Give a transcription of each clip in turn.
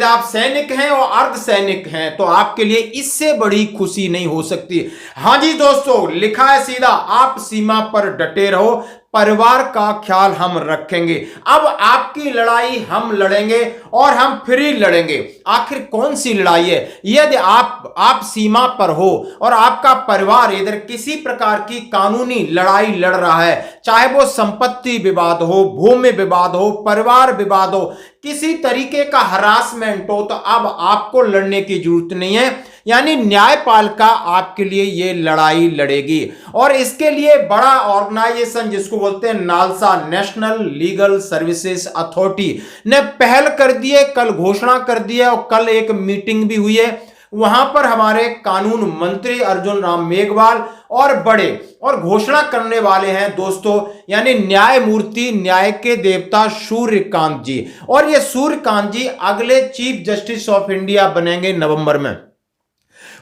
यदि आप सैनिक हैं और अर्धसैनिक हैं तो आपके लिए इससे बड़ी खुशी नहीं हो सकती। हाँ जी दोस्तों, लिखा है सीधा, आप सीमा पर डटे रहो, परिवार का ख्याल हम रखेंगे। अब आपकी लड़ाई हम लड़ेंगे और हम फ्री लड़ेंगे। आखिर कौन सी लड़ाई है? यदि आप सीमा पर हो और आपका परिवार इधर किसी प्रकार की कानूनी लड़ाई लड़ रहा है, चाहे वो संपत्ति विवाद हो, भूमि विवाद हो, परिवार विवाद हो, किसी तरीके का हरासमेंट हो, तो अब आपको लड़ने की जरूरत नहीं है। यानी न्यायपालिका आपके लिए ये लड़ाई लड़ेगी। और इसके लिए बड़ा ऑर्गेनाइजेशन जिसको बोलते हैं NALSA, national legal services authority, ने पहल कर दी है, कल घोषणा कर दी है और कल एक मीटिंग भी हुई है। वहां पर हमारे कानून मंत्री अर्जुन राम मेघवाल और बड़े और घोषणा करने वाले हैं दोस्तों, यानी न्यायमूर्ति, न्याय के देवता सूर्यकांत जी। और ये सूर्यकांत जी अगले चीफ जस्टिस ऑफ इंडिया बनेंगे नवंबर में।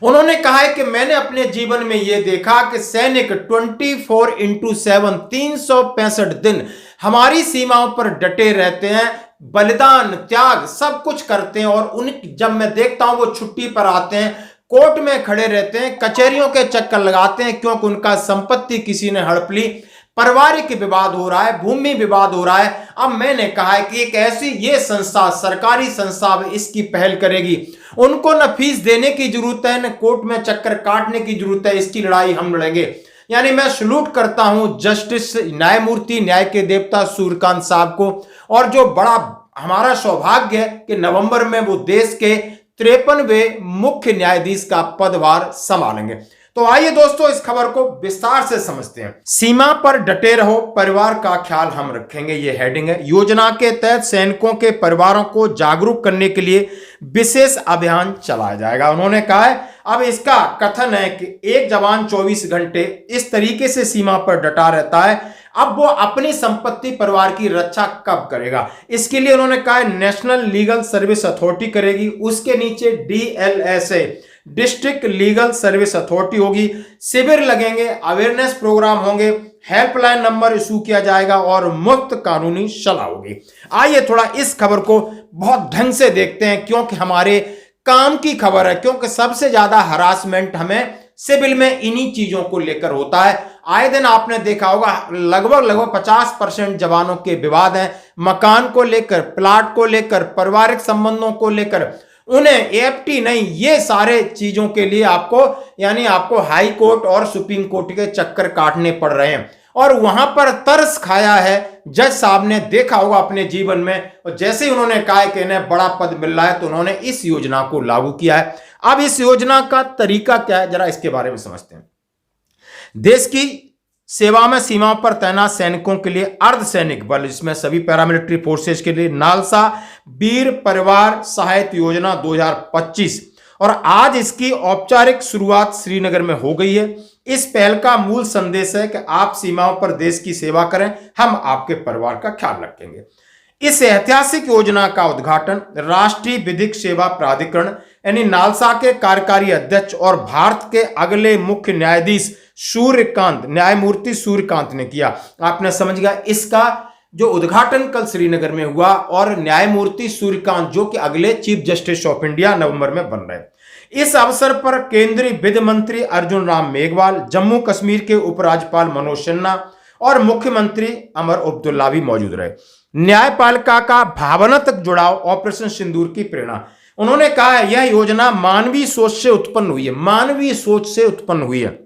उन्होंने कहा है कि मैंने अपने जीवन में यह देखा कि सैनिक 24/7 365 दिन हमारी सीमाओं पर डटे रहते हैं, बलिदान, त्याग सब कुछ करते हैं। और जब मैं देखता हूं वो छुट्टी पर आते हैं, कोर्ट में खड़े रहते हैं, कचहरियों के चक्कर लगाते हैं, क्योंकि उनका संपत्ति किसी ने हड़प ली, पारिवारिक विवाद हो रहा है, भूमि विवाद हो रहा है। अब मैंने कहा है कि एक ऐसी ये संस्था, सरकारी संस्था इसकी पहल करेगी। उनको न फीस देने की जरूरत है, न कोर्ट में चक्कर काटने की जरूरत है, इसकी लड़ाई हम लड़ेंगे। यानी मैं सलूट करता हूं जस्टिस, न्यायमूर्ति, न्याय के देवता सूर्यकांत साहब को। और जो बड़ा हमारा सौभाग्य है कि नवंबर में वो देश के 53वें मुख्य न्यायाधीश का पदभार संभालेंगे। तो आइए दोस्तों इस खबर को विस्तार से समझते हैं। सीमा पर डटे रहो, परिवार का ख्याल हम रखेंगे, ये हेडिंग है। योजना के तहत सैनिकों के परिवारों को जागरूक करने के लिए विशेष अभियान चलाया जाएगा। उन्होंने कहा है, अब इसका कथन है कि एक जवान 24 घंटे इस तरीके से सीमा पर डटा रहता है, अब वो अपनी संपत्ति, परिवार की रक्षा कब करेगा? इसके लिए उन्होंने कहा है नेशनल लीगल सर्विस अथॉरिटी करेगी, उसके नीचे DLSA, district legal service authority होगी, शिविर लगेंगे, अवेयरनेस प्रोग्राम होंगे, हेल्पलाइन नंबर इशू किया जाएगा और मुफ्त कानूनी सलाह होगी। आइए थोड़ा इस खबर को बहुत ढंग से देखते हैं, क्योंकि हमारे काम की खबर है, क्योंकि सबसे ज्यादा हरासमेंट हमें सिविल में इन्हीं चीजों को लेकर होता है। आए दिन आपने देखा होगा लगभग 50% जवानों के विवाद हैं, मकान को लेकर, प्लाट को लेकर, पारिवारिक संबंधों को लेकर। उन्हें AFT नहीं, ये सारे चीजों के लिए आपको हाई कोर्ट और सुप्रीम कोर्ट के चक्कर काटने पड़ रहे हैं। और वहां पर तरस खाया है जज साहब ने, देखा होगा अपने जीवन में। और जैसे ही उन्होंने कहा है कि इन्हें बड़ा पद मिल रहा है, तो उन्होंने इस योजना को लागू किया है। अब इस योजना का तरीका क्या है, जरा इसके बारे में समझते हैं। देश की सेवा में सीमाओं पर तैनात सैनिकों के लिए अर्धसैनिक बल, इसमें सभी पैरामिलिट्री फोर्सेज के लिए नालसा वीर परिवार सहायता योजना 2025, और आज इसकी औपचारिक शुरुआत श्रीनगर में हो गई है। इस पहल का मूल संदेश है कि आप सीमाओं पर देश की सेवा करें, हम आपके परिवार का ख्याल रखेंगे। इस ऐतिहासिक योजना का उद्घाटन राष्ट्रीय विधिक सेवा प्राधिकरण यानी नालसा के कार्यकारी अध्यक्ष और भारत के अगले मुख्य न्यायाधीश सूर्यकांत, न्यायमूर्ति सूर्यकांत ने किया। आपने समझ गया, इसका जो उद्घाटन कल श्रीनगर में हुआ, और न्यायमूर्ति सूर्यकांत जो कि अगले चीफ जस्टिस ऑफ इंडिया नवंबर में बन रहे हैं। इस अवसर पर केंद्रीय विधि मंत्री अर्जुन राम मेघवाल, जम्मू कश्मीर के उपराज्यपाल मनोज सिन्हा और मुख्यमंत्री अमर अब्दुल्ला भी मौजूद रहे। न्यायपालिका का भावनात्मक जुड़ाव ऑपरेशन सिंदूर की प्रेरणा। उन्होंने कहा है यह योजना मानवीय सोच से उत्पन्न हुई है, मानवीय सोच से उत्पन्न हुई है।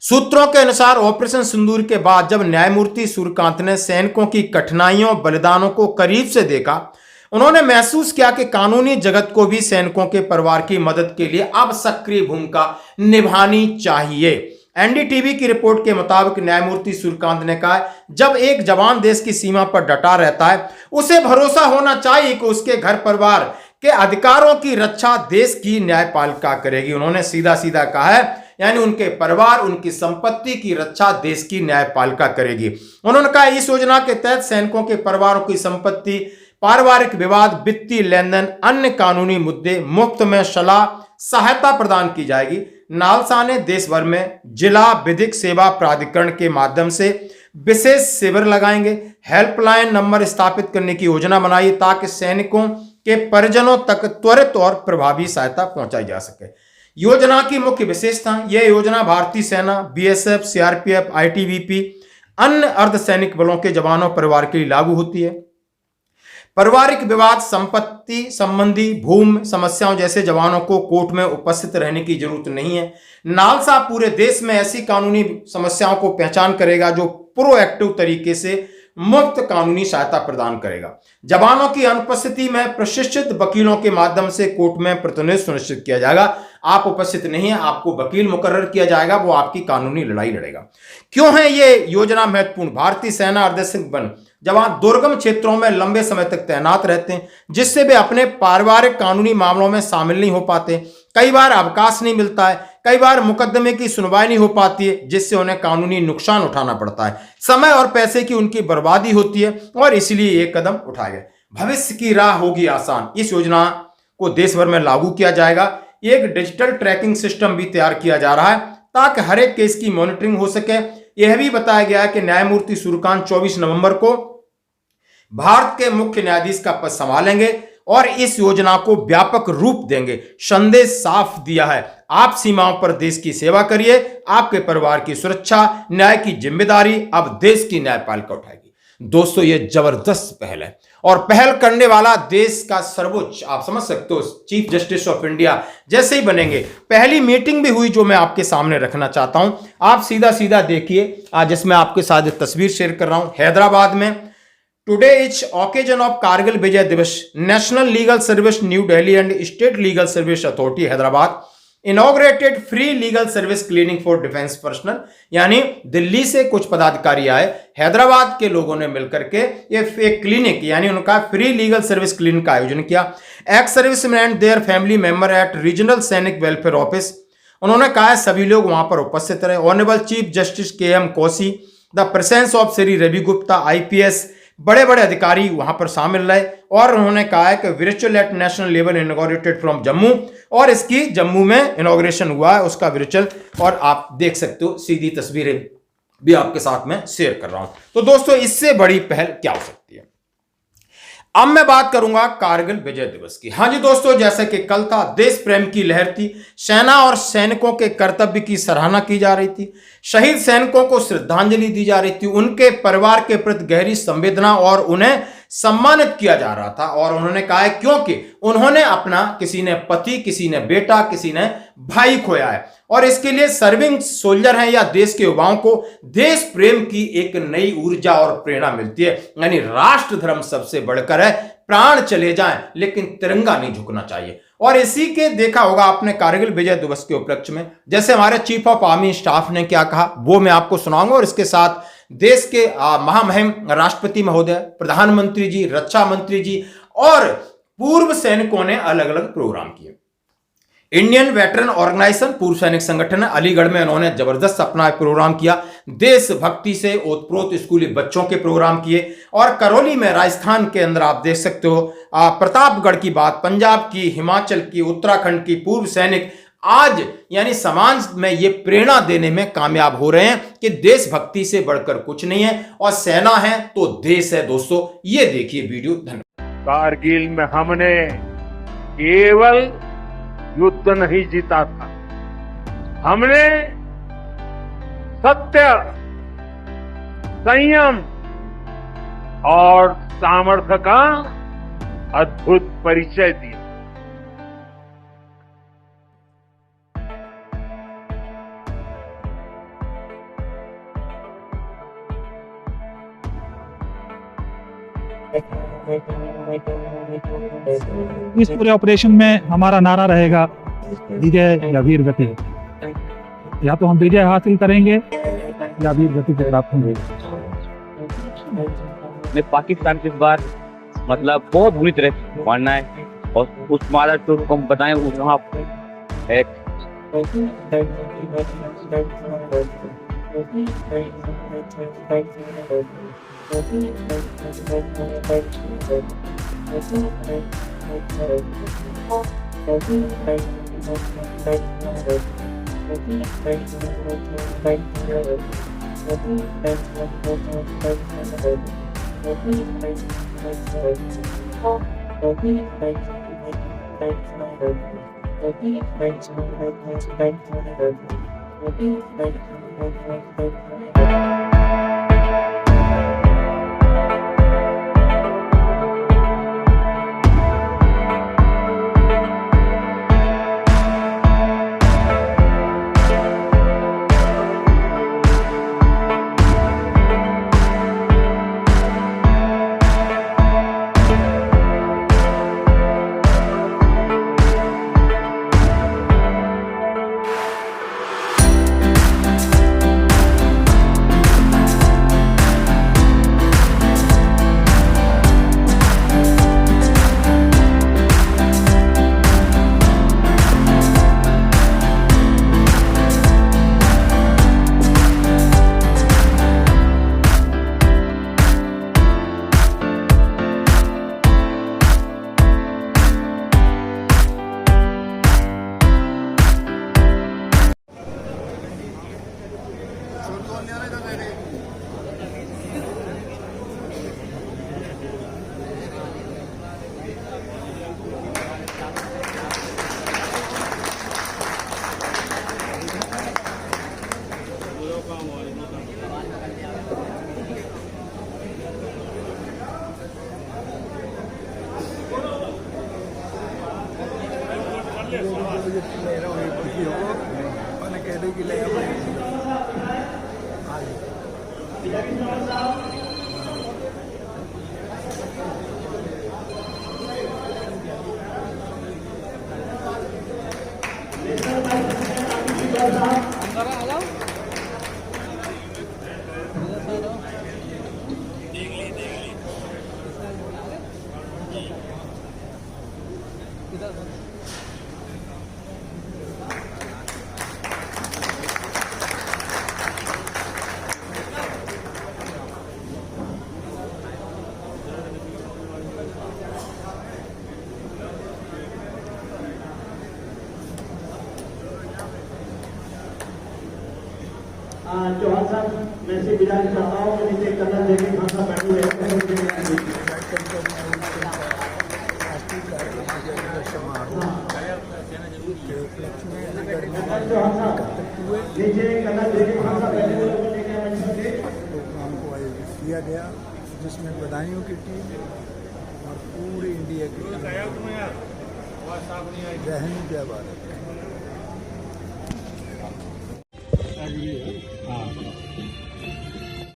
सूत्रों के अनुसार ऑपरेशन सिंदूर के बाद जब न्यायमूर्ति सूर्यकांत ने सैनिकों की कठिनाइयों, बलिदानों को करीब से देखा, उन्होंने महसूस किया कि कानूनी जगत को भी सैनिकों के परिवार की मदद के लिए अब सक्रिय भूमिका निभानी चाहिए। NDTV की रिपोर्ट के मुताबिक न्यायमूर्ति सूर्यकांत ने कहा, जब एक जवान देश की सीमा पर डटा रहता है, उसे भरोसा होना चाहिए कि उसके घर परिवार के अधिकारों की रक्षा देश की न्यायपालिका करेगी। उन्होंने सीधा सीधा कहा है, यानी उनके परिवार, उनकी संपत्ति की रक्षा देश की न्यायपालिका करेगी। उन्होंने कहा इस योजना के तहत सैनिकों के परिवारों की संपत्ति, पारिवारिक विवाद, वित्तीय लेन देन, अन्य कानूनी मुद्दे मुफ्त में सहायता प्रदान की जाएगी। नालसा ने देश भर में जिला विधिक सेवा प्राधिकरण के माध्यम से विशेष शिविर लगाएंगे, हेल्पलाइन नंबर स्थापित करने की योजना बनाई ताकि सैनिकों के परिजनों तक त्वरित और प्रभावी सहायता पहुंचाई जा सके। योजना की मुख्य विशेषता, यह योजना भारतीय सेना, बीएसएफ, सीआरपीएफ, आईटीबीपी, अन्य अर्धसैनिक बलों के जवानों परिवार के लिए लागू होती है। पारिवारिक विवाद, संपत्ति संबंधी भूमि समस्याओं जैसे जवानों को कोर्ट में उपस्थित रहने की जरूरत नहीं है। नालसा पूरे देश में ऐसी कानूनी समस्याओं को पहचान करेगा जो प्रोएक्टिव तरीके से मुफ्त कानूनी सहायता प्रदान करेगा। जवानों की अनुपस्थिति में प्रशिक्षित वकीलों के माध्यम से कोर्ट में प्रतिनिधित्व सुनिश्चित किया जाएगा। आप उपस्थित नहीं है, आपको वकील मुकर्रर किया जाएगा, वो आपकी कानूनी लड़ाई लड़ेगा। क्यों है ये योजना महत्वपूर्ण? भारतीय सेना अर्धसैनिक बल जवान दुर्गम क्षेत्रों में लंबे समय तक तैनात रहते हैं, जिससे वे अपने पारिवारिक कानूनी मामलों में शामिल नहीं हो पाते। कई बार अवकाश नहीं मिलता है, कई बार मुकदमे की सुनवाई नहीं हो पाती है, जिससे उन्हें कानूनी नुकसान उठाना पड़ता है। समय और पैसे की उनकी बर्बादी होती है और इसलिए ये कदम उठाया गया। भविष्य की राह होगी आसान। इस योजना को देश भर में लागू किया जाएगा। एक डिजिटल ट्रैकिंग सिस्टम भी तैयार किया जा रहा है ताकि हर एक केस की मॉनिटरिंग हो सके। यह भी बताया गया है कि न्यायमूर्ति सूर्यकांत 24 नवंबर को भारत के मुख्य न्यायाधीश का पद संभालेंगे और इस योजना को व्यापक रूप देंगे। संदेश साफ दिया है, आप सीमाओं पर देश की सेवा करिए, आपके परिवार की सुरक्षा, न्याय की जिम्मेदारी अब देश की न्यायपालिका उठाएगी। दोस्तों, ये जबरदस्त पहल है और पहल करने वाला देश का सर्वोच्च, आप समझ सकते हो, चीफ जस्टिस ऑफ इंडिया जैसे ही बनेंगे। पहली मीटिंग भी हुई जो मैं आपके सामने रखना चाहता हूं, आप सीधा सीधा देखिए। आज जिसमें आपके साथ तस्वीर शेयर कर रहा हूं, हैदराबाद में। Today is occasion of Kargil Vijay Diwas, national legal service new Delhi and state legal service authority Hyderabad inaugurated free legal service clinic for defence personal. यानी दिल्ली से कुछ पदाधिकारी आए, हैदराबाद के लोगों ने मिलकर के ये एक क्लिनिक, यानी उनका फ्री लीगल सर्विस क्लिनिक का आयोजन किया। Ex serviceman and their family member at regional Sainik welfare office, उन्होंने कहा सभी लोग वहां पर उपस्थित रहे। Honourable chief justice K M. Koshy, the presence of Shri Ravi Gupta IPS, बड़े बड़े अधिकारी वहां पर शामिल रहे और उन्होंने कहा है कि virtual at national level inaugurated from Jammu, और इसकी जम्मू में इनॉग्रेशन हुआ है उसका वर्चुअल, और आप देख सकते हो, सीधी तस्वीरें भी आपके साथ में शेयर कर रहा हूं। तो दोस्तों, इससे बड़ी पहल क्या हो सकती है? अब मैं बात करूंगा कारगिल विजय दिवस की। हाँ जी दोस्तों, जैसे कि कल था, देश प्रेम की लहर थी, सेना और सैनिकों के कर्तव्य की सराहना की जा रही थी, शहीद सैनिकों को श्रद्धांजलि दी जा रही थी, उनके परिवार के प्रति गहरी संवेदना और उन्हें सम्मानित किया जा रहा था। और उन्होंने कहा है क्योंकि उन्होंने अपना, किसी ने पति, किसी ने बेटा, किसी ने भाई खोया है, और इसके लिए सर्विंग सोल्जर हैं या देश के युवाओं को देश प्रेम की एक नई ऊर्जा और प्रेरणा मिलती है। यानी राष्ट्र धर्म सबसे बढ़कर है, प्राण चले जाएं लेकिन तिरंगा नहीं झुकना चाहिए। और इसी के देखा होगा आपने कारगिल विजय दिवस के उपलक्ष्य में, जैसे हमारे चीफ ऑफ आर्मी स्टाफ ने क्या कहा वो मैं आपको सुनाऊंगा, और इसके साथ देश के महामहिम राष्ट्रपति महोदय, प्रधानमंत्री जी, रक्षा मंत्री जी और पूर्व सैनिकों ने अलग अलग प्रोग्राम किए। इंडियन वेटरन ऑर्गेनाइजेशन, पूर्व सैनिक संगठन है, अलीगढ़ में उन्होंने जबरदस्त अपना प्रोग्राम किया, देशभक्ति से ओतप्रोत स्कूली बच्चों के प्रोग्राम किए। और करौली में, राजस्थान के अंदर आप देख सकते हो, प्रतापगढ़ की बात, पंजाब की, हिमाचल की, उत्तराखंड की पूर्व सैनिक आज यानी समाज में ये प्रेरणा देने में कामयाब हो रहे हैं कि देशभक्ति से बढ़कर कुछ नहीं है, और सेना है तो देश है। दोस्तों, ये देखिए वीडियो। धन्यवाद। कारगिल में हमने केवल युद्ध नहीं जीता था, हमने सत्य, संयम और सामर्थ्य का अद्भुत परिचय दिया। इस पूरे ऑपरेशन में हमारा नारा रहेगा विजय या वीर गति। या तो हम विजय हासिल करेंगे या वीर गति को प्राप्त होंगे। मैं पाकिस्तान के बार मतलब बहुत बुरी तरह मारना है, और उस मारा तो हम बताएं वहाँ एक चौहान साहब मैं से गुजारिश करता हूँ कि नीचे कदम देके खासा बैठे हुए चौहान साहब नीचे कदम देके खासा बैठे हुए प्रोग्राम को आयोजित किया गया जिसमें बदायूं की टीम और पूरे इंडिया की टीम जय हिंद जय भारत।